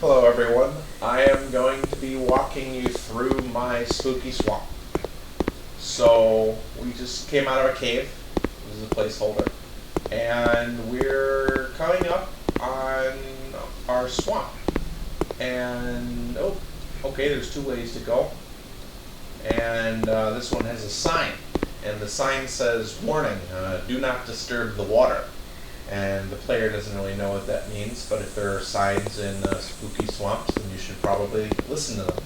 Hello everyone, I am going to be walking you through my spooky swamp. So, we just came out of a cave, this is a placeholder, and we're coming up on our swamp. And, okay, there's two ways to go. And this one has a sign, and the sign says, warning, do not disturb the water. And the player doesn't really know what that means, but if there are signs in spooky swamps, then you should probably listen to them.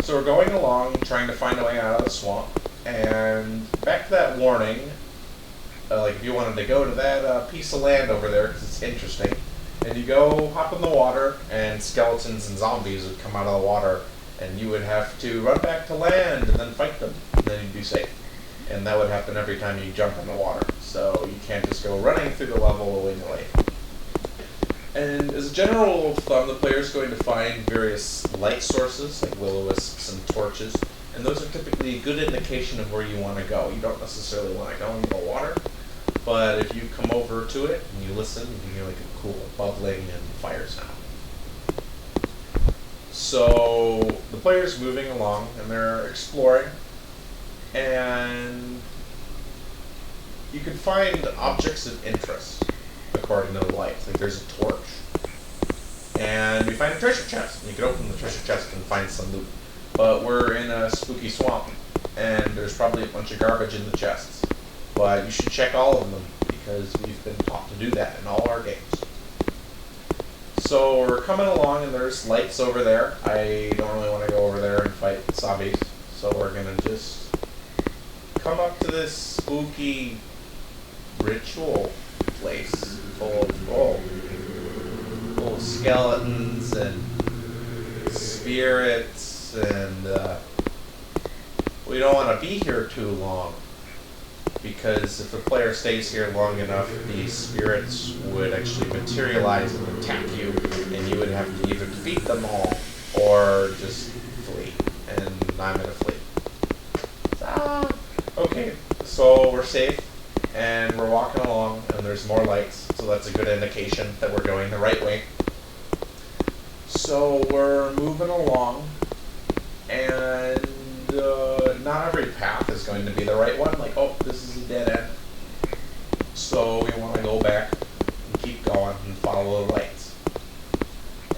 So we're going along, trying to find a way out of the swamp, and back to that warning, like if you wanted to go to that piece of land over there, because it's interesting, and you go hop in the water, and skeletons and zombies would come out of the water, and you would have to run back to land and then fight them, and then you'd be safe. And that would happen every time you jump in the water. So you can't just go running through the level willy-nilly. And as a general rule of thumb, the player is going to find various light sources, like will-o-wisps and torches, and those are typically a good indication of where you want to go. You don't necessarily want to go into the water, but if you come over to it and you listen, you can hear like a cool bubbling and fire sound. So the player's moving along, and they're exploring, and you can find objects of interest according to the lights. Like there's a torch, and we find a treasure chest. And you can open the treasure chest and find some loot. But we're in a spooky swamp, and there's probably a bunch of garbage in the chests. But you should check all of them, because we've been taught to do that in all our games. So we're coming along, and there's lights over there. I don't really want to go over there and fight zombies, so we're going to just come up to this spooky ritual place full of skeletons and spirits, and we don't want to be here too long, because if the player stays here long enough, these spirits would actually materialize and attack you, and you would have to either defeat them all or just flee, and I'm gonna flee. Okay, so we're safe, and we're walking along, and there's more lights, so that's a good indication that we're going the right way. So we're moving along, and not every path is going to be the right one, like, oh, this is a dead end. So we want to go back and keep going and follow the lights.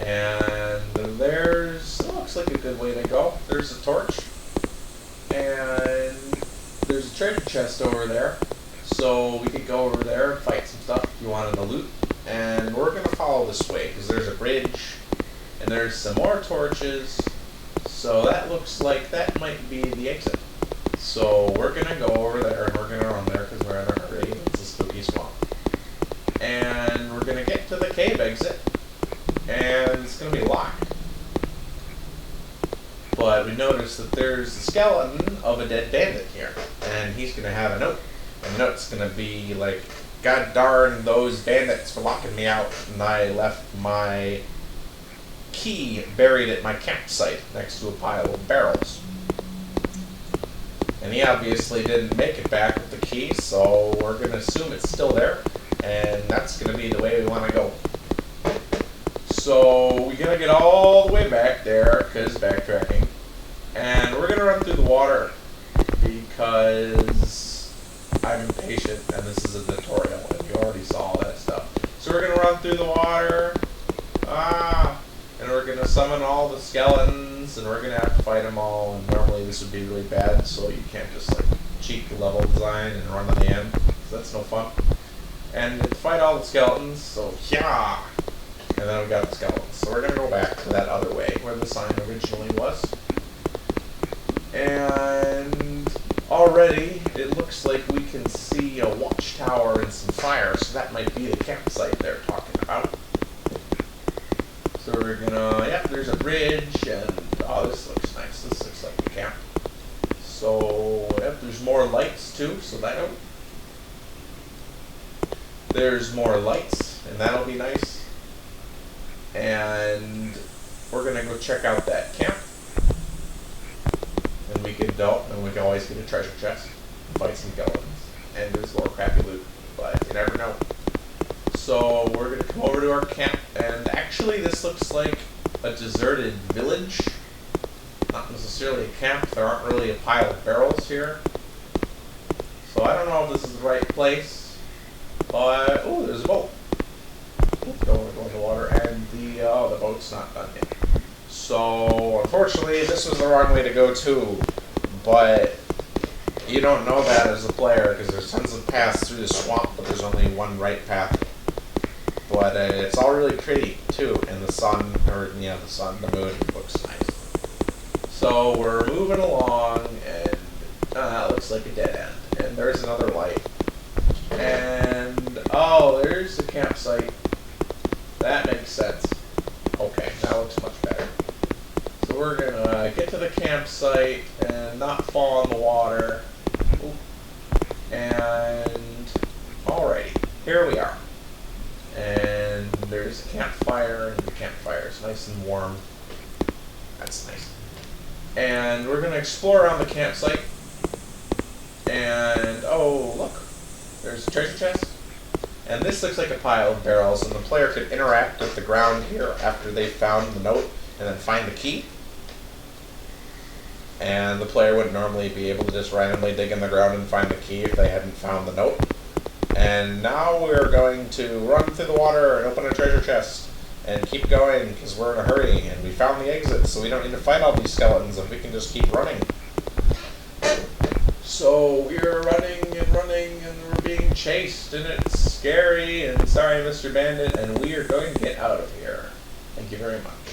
And it looks like a good way to go. There's a torch, and there's a treasure chest over there, so we could go over there and fight some stuff if you wanted to loot. And we're going to follow this way, because there's a bridge, and there's some more torches, so that looks like that might be the exit. So we're going to go over there, and we're going to run there, because we're in a hurry. It's a spooky swamp. And we're going to get to the cave exit, and it's going to be locked. But we notice that there's the skeleton of a dead bandit here, and he's going to have a note. And the note's going to be like, God darn those bandits for locking me out, and I left my key buried at my campsite next to a pile of barrels. And he obviously didn't make it back with the key, so we're going to assume it's still there, and that's going to be the way we want to go. So we're going to get all the way back there, because backtracking, and we're going to run through the water, because I'm impatient, and this is a tutorial, and you already saw all that stuff. So we're going to run through the water, and we're going to summon all the skeletons, and we're going to have to fight them all, and normally this would be really bad, so you can't just like cheat the level design and run to the end, so that's no fun. And to fight all the skeletons, so yeah! And then we got the skeletons. So we're going to go back to that other way, where the sign originally was. And already, it looks like we can see a watchtower and some fire, so that might be the campsite they're talking about. So we're gonna, there's a bridge, and this looks nice. This looks like the camp. So, there's more lights too, so there's more lights, and that'll be nice. And we're gonna go check out that camp. And we can always get a treasure chest, fight some skeletons, and there's more crappy loot, but you never know. So we're gonna come over to our camp, and actually this looks like a deserted village. Not necessarily a camp. There aren't really a pile of barrels here. So I don't know if this is the right place. But oh, there's a boat. Go in the water, and the boat's not done yet. So unfortunately, this was the wrong way to go too. But you don't know that as a player because there's tons of paths through the swamp, but there's only one right path. But it's all really pretty too, and the sun, the moon looks nice. So we're moving along, and that looks like a dead end. And there's another light. And oh, there's the campsite. That makes sense. Okay, that looks much better. So we're gonna get to the campsite and not fall in the water. Ooh. And alrighty, here we are. And there's a campfire, and the campfire is nice and warm. That's nice. And we're going to explore around the campsite. And, oh, look. There's a treasure chest. And this looks like a pile of barrels, and the player could interact with the ground here after they found the note and then find the key. And the player would normally be able to just randomly dig in the ground and find the key if they hadn't found the note. And now we're going to run through the water and open a treasure chest and keep going because we're in a hurry and we found the exit, so we don't need to fight all these skeletons and we can just keep running. So we're running and we're being chased and it's scary and sorry, Mr. Bandit, and we are going to get out of here. Thank you very much.